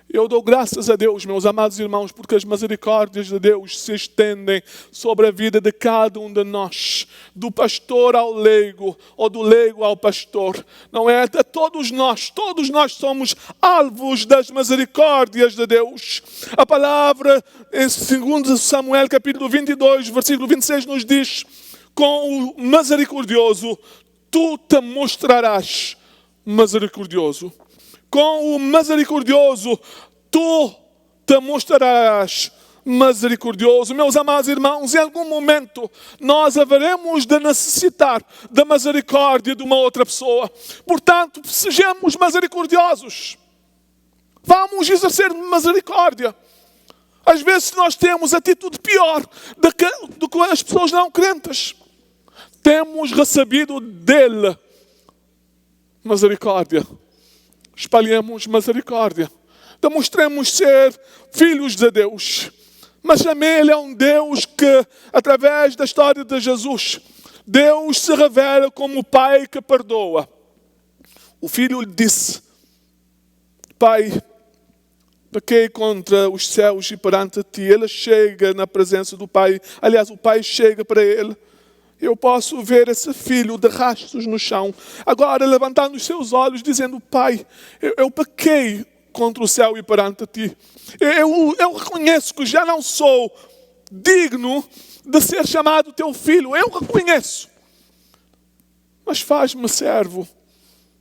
E: Eu dou graças a Deus, meus amados irmãos, porque as misericórdias de Deus se estendem sobre a vida de cada um de nós, do pastor ao leigo, ou do leigo ao pastor. Não é? De todos nós somos alvos das misericórdias de Deus. A palavra, em 2 Samuel, capítulo 22, versículo 26, nos diz: com o misericordioso, tu te mostrarás misericordioso. Com o misericordioso, tu te mostrarás misericordioso. Meus amados irmãos, em algum momento nós haveremos de necessitar da misericórdia de uma outra pessoa. Portanto, sejamos misericordiosos. Vamos exercer misericórdia. Às vezes nós temos atitude pior do que as pessoas não crentes. Temos recebido dele misericórdia. Espalhemos misericórdia. Demonstremos ser filhos de Deus. Mas também Ele é um Deus que, através da história de Jesus, Deus se revela como o pai que perdoa. O filho lhe disse: Pai, pequei contra os céus e perante ti. Ele chega na presença do pai. Aliás, o pai chega para ele. Eu posso ver esse filho de rastros no chão, agora levantando os seus olhos, dizendo: Pai, eu pequei contra o céu e perante ti. Eu reconheço que já não sou digno de ser chamado teu filho. Eu reconheço. Mas faz-me servo.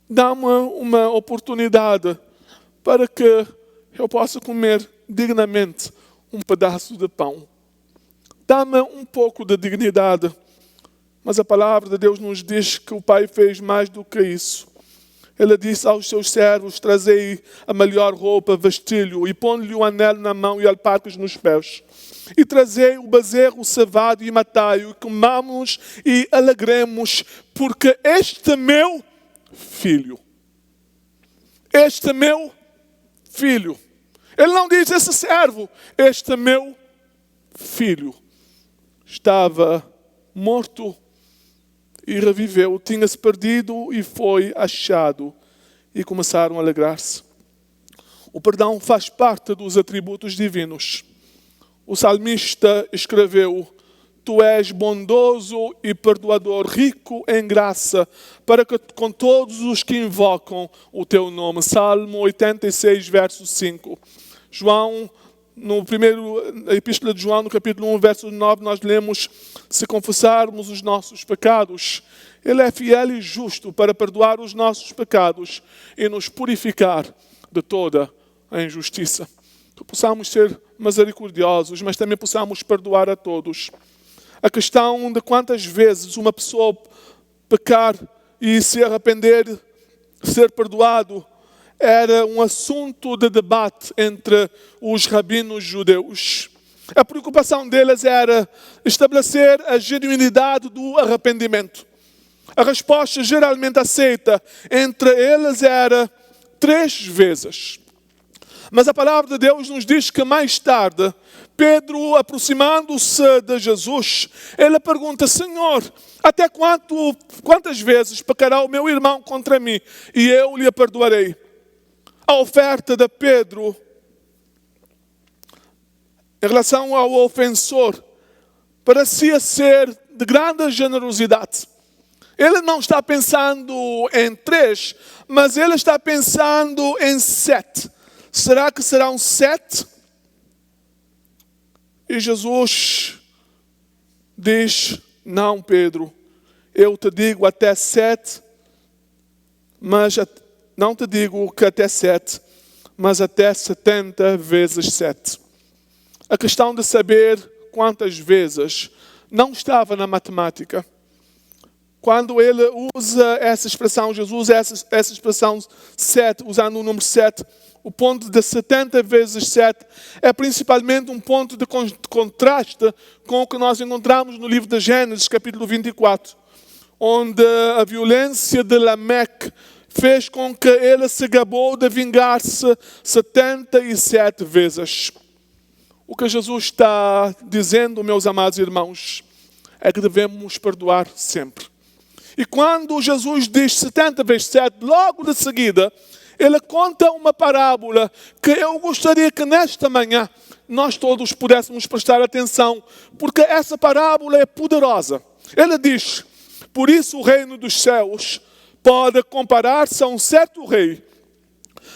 E: Dá-me uma oportunidade para que eu possa comer dignamente um pedaço de pão. Dá-me um pouco de dignidade. Mas a palavra de Deus nos diz que o pai fez mais do que isso. Ele disse aos seus servos: trazei a melhor roupa, vestilho, e põe-lhe o anel na mão e alparcas nos pés. E trazei o bezerro cevado e matai-o, e comamos e alegremos, porque este meu filho, ele não diz esse servo, este meu filho estava morto e reviveu, tinha-se perdido e foi achado. E começaram a alegrar-se. O perdão faz parte dos atributos divinos. O salmista escreveu: Tu és bondoso e perdoador, rico em graça, para que com todos os que invocam o teu nome. Salmo 86, verso 5. João, a Epístola de João, no capítulo 1, verso 9, nós lemos: se confessarmos os nossos pecados, Ele é fiel e justo para perdoar os nossos pecados e nos purificar de toda a injustiça. Que possamos ser misericordiosos, mas também possamos perdoar a todos. A questão de quantas vezes uma pessoa pecar e se arrepender, ser perdoado, era um assunto de debate entre os rabinos judeus. A preocupação deles era estabelecer a genuinidade do arrependimento. A resposta geralmente aceita entre eles era 3 vezes. Mas a palavra de Deus nos diz que mais tarde, Pedro, aproximando-se de Jesus, ele pergunta: Senhor, até quantas vezes pecará o meu irmão contra mim e eu lhe perdoarei? A oferta de Pedro em relação ao ofensor parecia ser de grande generosidade. Ele não está pensando em 3, mas ele está pensando em 7. Será que serão 7? E Jesus diz: não, Pedro, eu te digo até 7, mas não te digo que até 7, mas até 70 vezes 7. A questão de saber quantas vezes não estava na matemática. Quando ele usa essa expressão, Jesus usa essa expressão 7, usando o número 7, o ponto de 70 vezes 7 é principalmente um ponto de contraste com o que nós encontramos no livro de Gênesis, capítulo 24, onde a violência de Lameque fez com que ele se gabou de vingar-se 77 vezes. O que Jesus está dizendo, meus amados irmãos, é que devemos perdoar sempre. E quando Jesus diz 70 vezes 7, logo de seguida, ele conta uma parábola que eu gostaria que nesta manhã nós todos pudéssemos prestar atenção, porque essa parábola é poderosa. Ele diz: por isso o reino dos céus pode comparar-se a um certo rei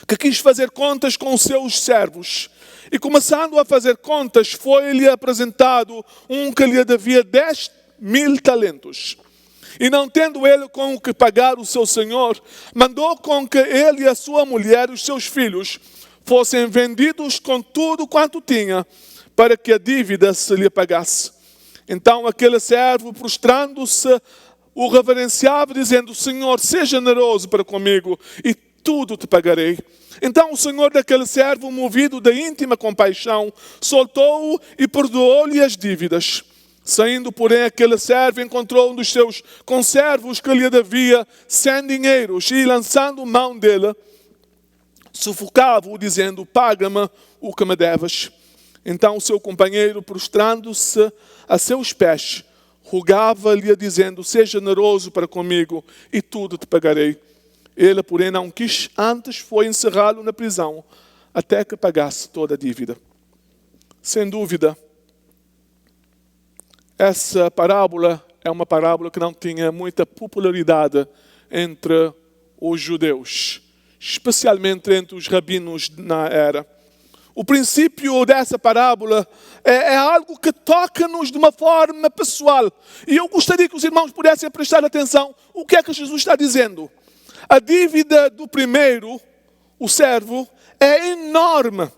E: que quis fazer contas com os seus servos. E começando a fazer contas, foi-lhe apresentado um que lhe devia 10.000 talentos. E não tendo ele com o que pagar o seu senhor, mandou com que ele e a sua mulher e os seus filhos fossem vendidos com tudo quanto tinha, para que a dívida se lhe pagasse. Então aquele servo, prostrando-se, o reverenciava, dizendo: Senhor, seja generoso para comigo, e tudo te pagarei. Então o senhor daquele servo, movido de íntima compaixão, soltou-o e perdoou-lhe as dívidas. Saindo, porém, aquele servo encontrou um dos seus conservos que lhe devia 100 dinheiros e, lançando mão dele, sufocava-o, dizendo: paga-me o que me deves. Então o seu companheiro, prostrando-se a seus pés, rogava-lhe dizendo: seja generoso para comigo e tudo te pagarei. Ele, porém, não quis, antes foi encerrá-lo na prisão, até que pagasse toda a dívida. Sem dúvida, essa parábola é uma parábola que não tinha muita popularidade entre os judeus, especialmente entre os rabinos na era. O princípio dessa parábola é algo que toca-nos de uma forma pessoal. E eu gostaria que os irmãos pudessem prestar atenção o que é que Jesus está dizendo. A dívida do primeiro, o servo, é enorme.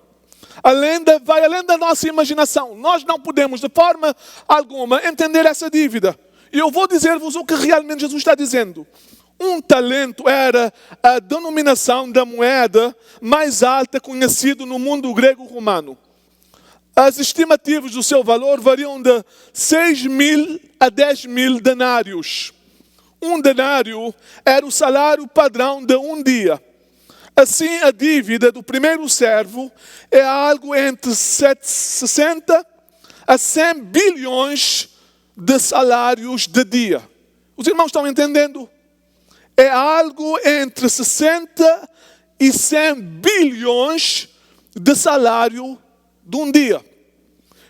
E: Vai além da nossa imaginação. Nós não podemos, de forma alguma, entender essa dívida. E eu vou dizer-vos o que realmente Jesus está dizendo. Um talento era a denominação da moeda mais alta conhecida no mundo grego-romano. As estimativas do seu valor variam de 6.000 a 10.000 denários. Um denário era o salário padrão de um dia. Assim, a dívida do primeiro servo é algo entre 60 a 100 bilhões de salários de dia. Os irmãos estão entendendo? É algo entre 60 e 100 bilhões de salário de um dia.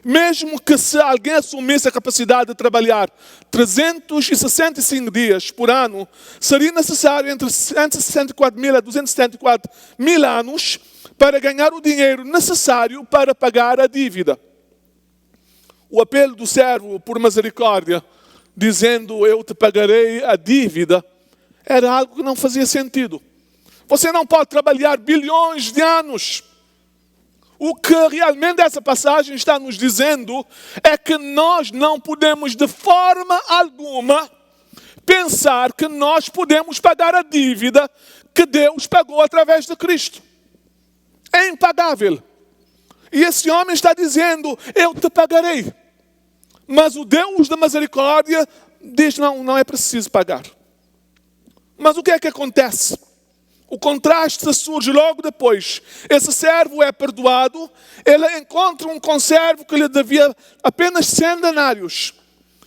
E: Mesmo que se alguém assumisse a capacidade de trabalhar 365 dias por ano, seria necessário entre 164 mil a 274 mil anos para ganhar o dinheiro necessário para pagar a dívida. O apelo do servo por misericórdia, dizendo: eu te pagarei a dívida, era algo que não fazia sentido. Você não pode trabalhar bilhões de anos. O que realmente essa passagem está nos dizendo é que nós não podemos de forma alguma pensar que nós podemos pagar a dívida que Deus pagou através de Cristo. É impagável. E esse homem está dizendo: eu te pagarei. Mas o Deus da misericórdia diz: não é preciso pagar. Mas o que é que acontece? O contraste surge logo depois. Esse servo é perdoado, ele encontra um conservo que lhe devia apenas 100 denários.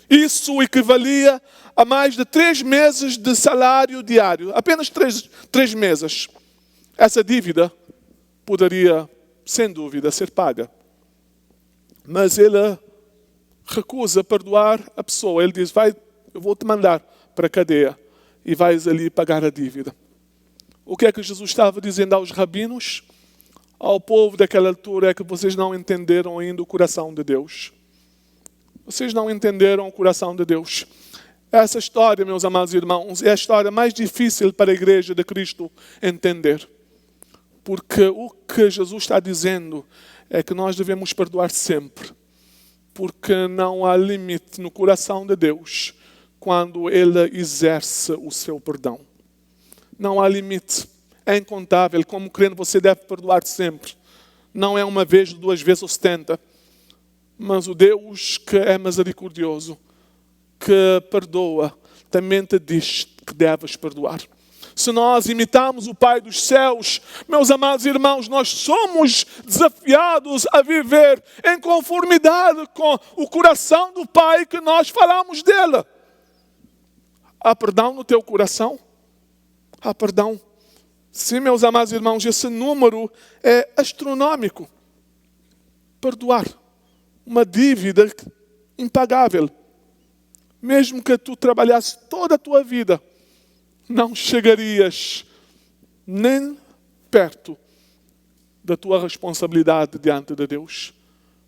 E: Isso equivalia a mais de 3 meses de salário diário. Apenas 3 meses. Essa dívida poderia, sem dúvida, ser paga. Mas ele recusa perdoar a pessoa. Ele diz: eu vou te mandar para a cadeia e vais ali pagar a dívida. O que é que Jesus estava dizendo aos rabinos, ao povo daquela altura? É que vocês não entenderam ainda o coração de Deus. Vocês não entenderam o coração de Deus. Essa história, meus amados irmãos, é a história mais difícil para a igreja de Cristo entender. Porque o que Jesus está dizendo é que nós devemos perdoar sempre. Porque não há limite no coração de Deus quando Ele exerce o seu perdão. Não há limite. É incontável. Como crente, você deve perdoar sempre. Não é uma vez, 2 vezes ou 70. Mas o Deus que é misericordioso, que perdoa, também te diz que deves perdoar. Se nós imitamos o Pai dos céus, meus amados irmãos, nós somos desafiados a viver em conformidade com o coração do Pai que nós falamos dele. Há perdão no teu coração? Há perdão. Sim, meus amados irmãos, esse número é astronômico. Perdoar uma dívida impagável. Mesmo que tu trabalhasse toda a tua vida, não chegarias nem perto da tua responsabilidade diante de Deus.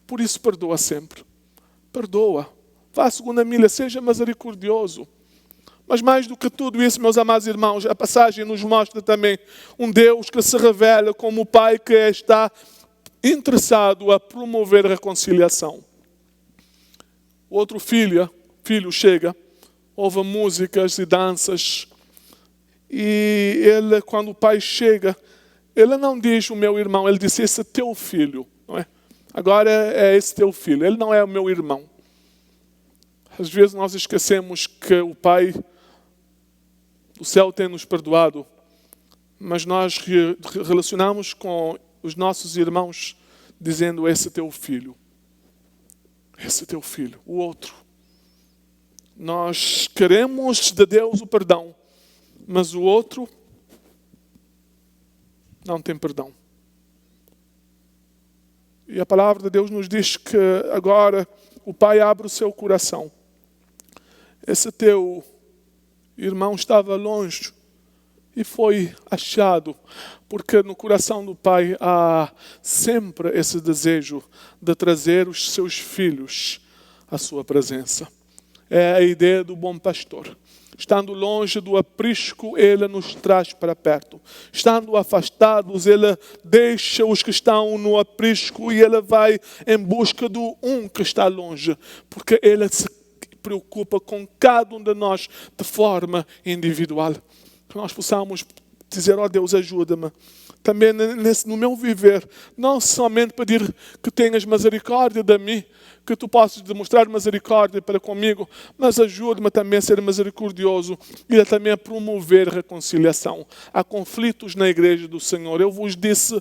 E: Por isso, perdoa sempre. Perdoa. Vá a segunda milha, seja misericordioso. Mas mais do que tudo isso, meus amados irmãos, a passagem nos mostra também um Deus que se revela como o Pai que está interessado a promover a reconciliação. Outro filho chega, ouve músicas e danças. E ele, quando o pai chega, ele não diz o meu irmão, ele diz: esse é teu filho, não é? Agora é esse teu filho, ele não é o meu irmão. Às vezes nós esquecemos que o Pai do céu tem nos perdoado, mas nós relacionamos com os nossos irmãos dizendo: esse é teu filho, esse é teu filho, o outro. Nós queremos de Deus o perdão, mas o outro não tem perdão. E a palavra de Deus nos diz que agora o Pai abre o seu coração. Esse teu irmão estava longe e foi achado, porque no coração do Pai há sempre esse desejo de trazer os seus filhos à sua presença. É a ideia do bom pastor. Estando longe do aprisco, Ele nos traz para perto. Estando afastados, Ele deixa os que estão no aprisco e Ele vai em busca do um que está longe. Porque Ele se preocupa com cada um de nós de forma individual. Que nós possamos dizer, ó Deus, ajuda-me. Também no meu viver, não somente pedir que tenhas misericórdia de mim, que tu possas demonstrar misericórdia para comigo, mas ajude-me também a ser misericordioso e também a promover reconciliação. Há conflitos na igreja do Senhor. Eu vos disse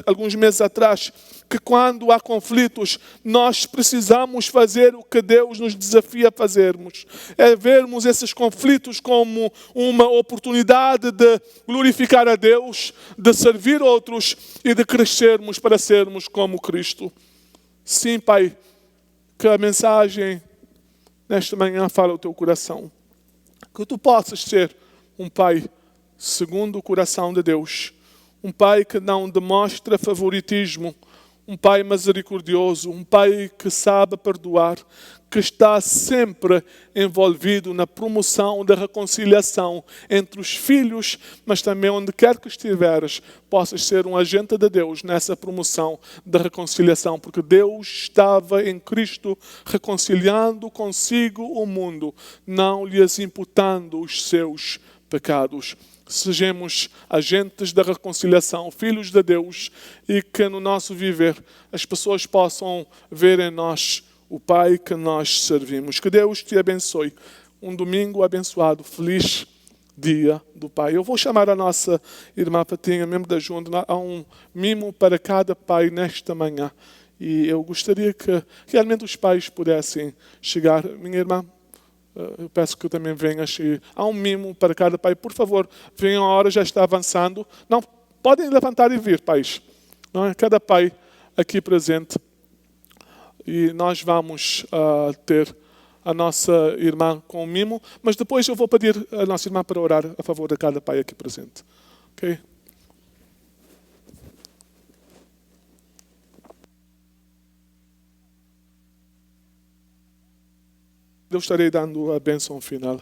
E: alguns meses atrás que quando há conflitos, nós precisamos fazer o que Deus nos desafia a fazermos. É vermos esses conflitos como uma oportunidade de glorificar a Deus, de servir outros e de crescermos para sermos como Cristo. Sim, Pai, que a mensagem nesta manhã fala ao teu coração. Que tu possas ser um Pai segundo o coração de Deus. Um Pai que não demonstra favoritismo. Um Pai misericordioso. Um Pai que sabe perdoar. Que está sempre envolvido na promoção da reconciliação entre os filhos, mas também onde quer que estiveres, possas ser um agente de Deus nessa promoção da reconciliação, porque Deus estava em Cristo reconciliando consigo o mundo, não lhes imputando os seus pecados. Sejamos agentes da reconciliação, filhos de Deus, e que no nosso viver as pessoas possam ver em nós o Pai que nós servimos. Que Deus te abençoe. Um domingo abençoado. Feliz dia do Pai. Eu vou chamar a nossa irmã Patinha, membro da Junta. Há um mimo para cada pai nesta manhã. E eu gostaria que realmente os pais pudessem chegar. Minha irmã, eu peço que também venhas. Há um mimo para cada pai. Por favor, venham, a hora já está avançando. Não, podem levantar e vir, pais. Não é? Cada pai aqui presente. E nós vamos ter a nossa irmã com o mimo, mas depois eu vou pedir a nossa irmã para orar a favor de cada pai aqui presente. Ok? Eu estarei dando a bênção final.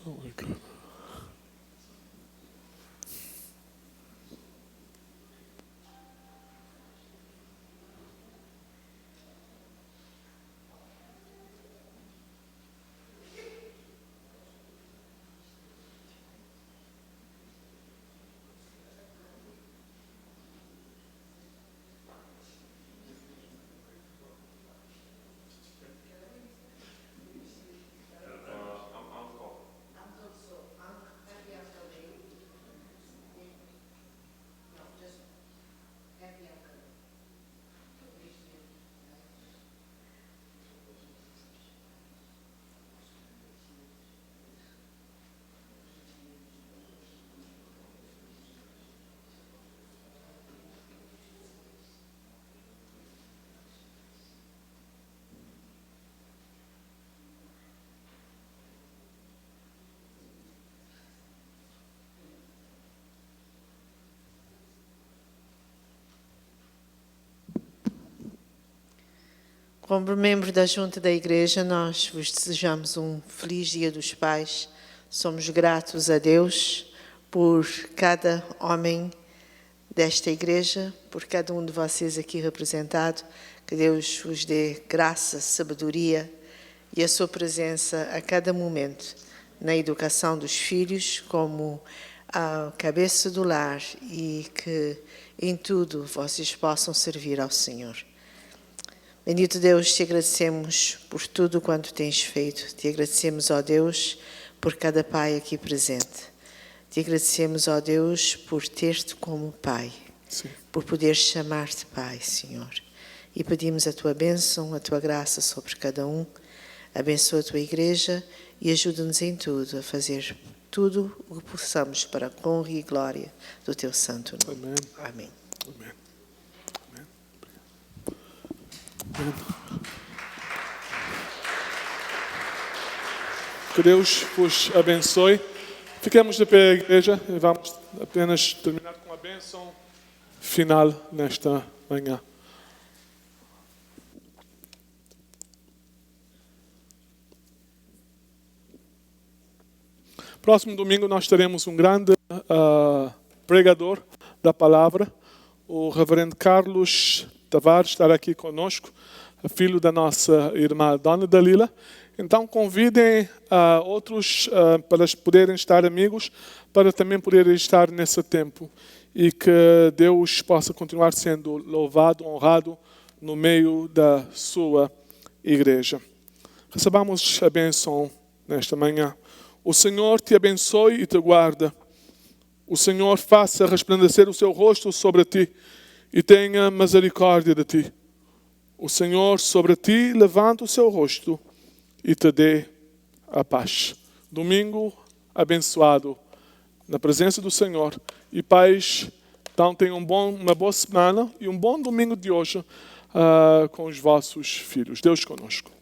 E: Oh my God.
C: Como membro da Junta da Igreja, nós vos desejamos um feliz Dia dos Pais. Somos gratos a Deus por cada homem desta igreja, por cada um de vocês aqui representado. Que Deus vos dê graça, sabedoria e a sua presença a cada momento na educação dos filhos como a cabeça do lar e que em tudo vocês possam servir ao Senhor. Bendito Deus, te agradecemos por tudo quanto tens feito. Te agradecemos, ó Deus, por cada pai aqui presente. Te agradecemos, ó Deus, por ter-te como pai.
E: Sim.
C: Por poder chamar-te pai, Senhor. E pedimos a tua bênção, a tua graça sobre cada um. Abençoa a tua igreja e ajuda-nos em tudo, a fazer tudo o que possamos para a honra e glória do teu santo nome.
E: Amém.
C: Amém.
E: Amém. Amém. Que Deus vos abençoe. Fiquemos de pé, igreja, e vamos apenas terminar com a bênção final nesta manhã. Próximo domingo nós teremos um grande pregador da palavra, o reverendo Carlos Tavares estará aqui conosco, filho da nossa irmã Dona Dalila. Então convidem outros para poderem estar amigos, para também poderem estar nesse tempo. E que Deus possa continuar sendo louvado, honrado no meio da sua igreja. Recebamos a bênção nesta manhã. O Senhor te abençoe e te guarda. O Senhor faça resplandecer o seu rosto sobre ti e tenha misericórdia de ti. O Senhor sobre ti levanta o seu rosto e te dê a paz. Domingo abençoado na presença do Senhor. E paz, então tenham uma boa semana e um bom domingo de hoje com os vossos filhos. Deus conosco.